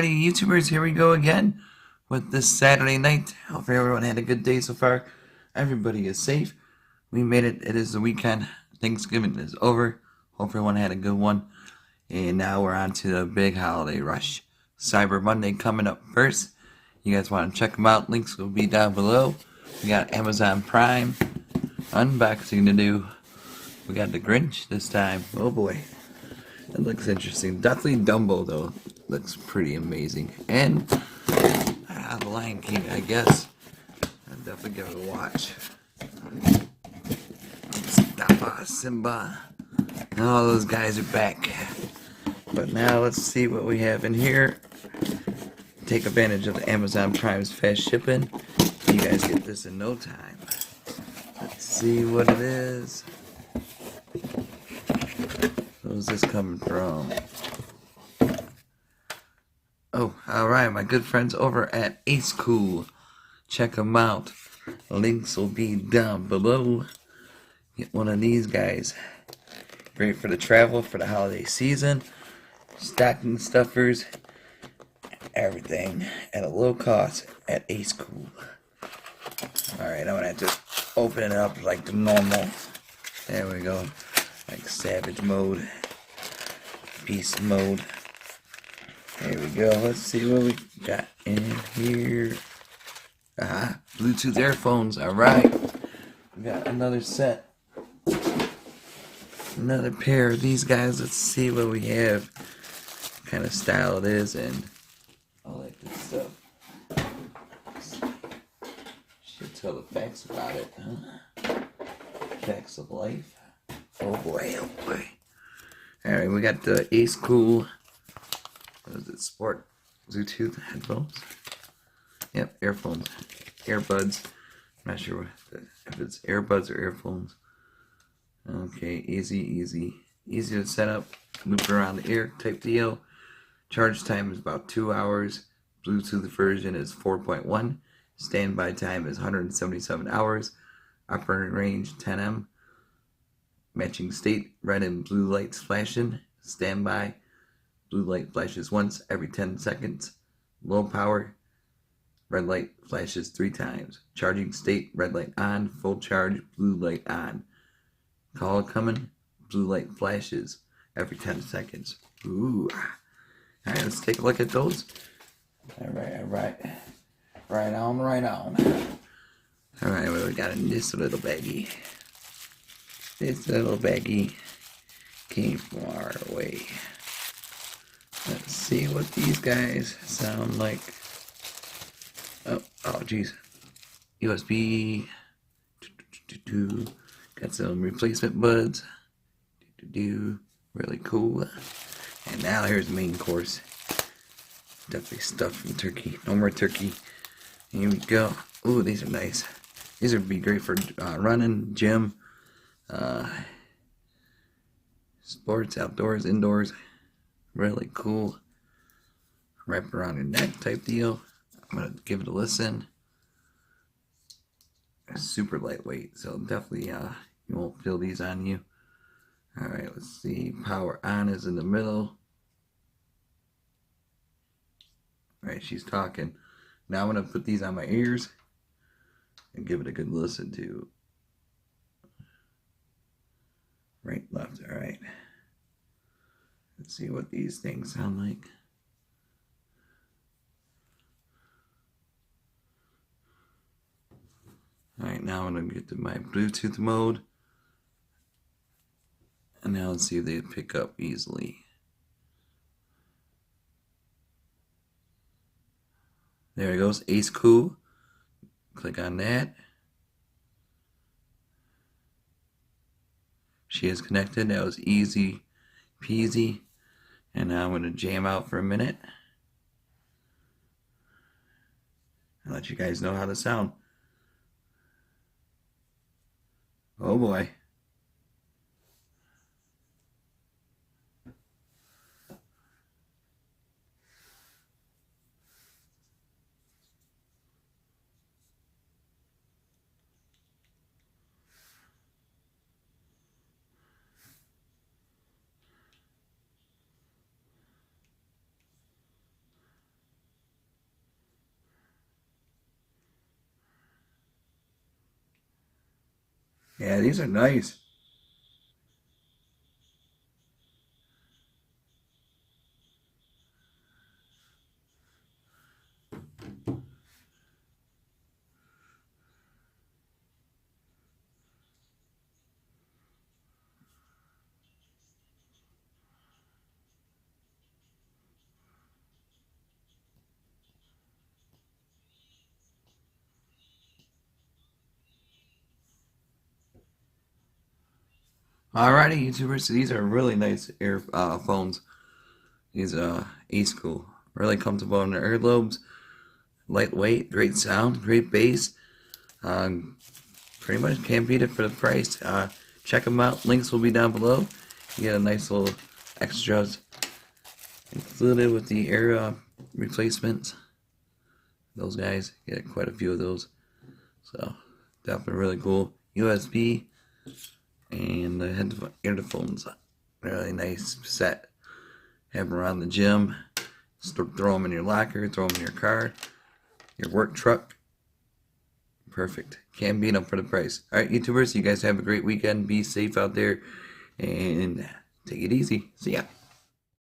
Alrighty, YouTubers, here we go again with this Saturday night. Hope everyone had a good day so far. Everybody is safe. We made it. It is the weekend. Thanksgiving is over. Hope everyone had a good one. And now we're on to the big holiday rush. Cyber Monday coming up first. You guys want to check them out. Links will be down below. We got Amazon Prime unboxing to do. We got the Grinch this time. Oh boy. It looks interesting. Definitely Dumbo though. Looks pretty amazing. And the Lion King, I guess. I'll definitely give it a watch. Simba. And all those guys are back. But now let's see what we have in here. Take advantage of the Amazon Prime's fast shipping. You guys get this in no time. Let's see what it is. Where's this coming from? Oh, alright, my good friends over at XSHUAI. Check them out. Links will be down below. Get one of these guys. Great for the travel, for the holiday season. Stocking stuffers. Everything at a low cost at XSHUAI. Alright, I'm going to have to open it up like the normal. There we go. Like savage mode. Beast mode. There we go. Let's see what we got in here. Bluetooth earphones. Alright. We got another set. Another pair of these guys. Let's see what we have. What kind of style it is and all that good stuff. Should tell the facts about it, huh? Facts of life. Oh boy, oh boy. Alright, we got the XSHUAI. What is it? Sport Bluetooth headphones. Yep, earphones. Earbuds. I'm not sure if it's earbuds or earphones. Okay, easy to set up. Loop around the ear type deal. Charge time is about 2 hours. Bluetooth version is 4.1. Standby time is 177 hours. Operating range 10M. Matching state, red and blue lights flashing. Standby. Blue light flashes once every 10 seconds. Low power. Red light flashes 3 times. Charging state, red light on. Full charge, blue light on. Call coming. Blue light flashes every 10 seconds. Ooh. Alright, let's take a look at those. Alright. Right on. Alright, what we got in this little baggie? This little baggie came far away. Let's see what these guys sound like. Oh, geez. USB. Got some replacement buds. Really cool. And now here's the main course. Definitely stuff from turkey. No more turkey. Here we go. Ooh, these are nice. These would be great for running, gym, sports, outdoors, indoors. Really cool. Wrap around your neck type deal. I'm going to give it a listen. Super lightweight, so definitely you won't feel these on you. Alright, let's see. Power on is in the middle. Alright, she's talking. Now I'm going to put these on my ears and give it a good listen to. Right, left, alright. Let's see what these things sound like. Alright, now I'm going to get to my Bluetooth mode. And now let's see if they pick up easily. There it goes, XSHUAI. Click on that. She is connected. That was easy peasy. And now I'm going to jam out for a minute. I'll let you guys know how to sound. Oh boy. Yeah, these are nice. Alrighty, YouTubers, so these are really nice earphones. These Ace Cool, really comfortable on the earlobes, lightweight, great sound, great bass. Pretty much can't beat it for the price. Check them out. Links will be down below. You get a nice little extras included with the ear replacements. Those guys get quite a few of those, so definitely really cool. USB and the earphones, really nice set. Have them around the gym. Throw them in your locker. Throw them in your car, your work truck. Perfect. Can't beat them for the price. Alright, YouTubers, you guys have a great weekend. Be safe out there and take it easy. See ya.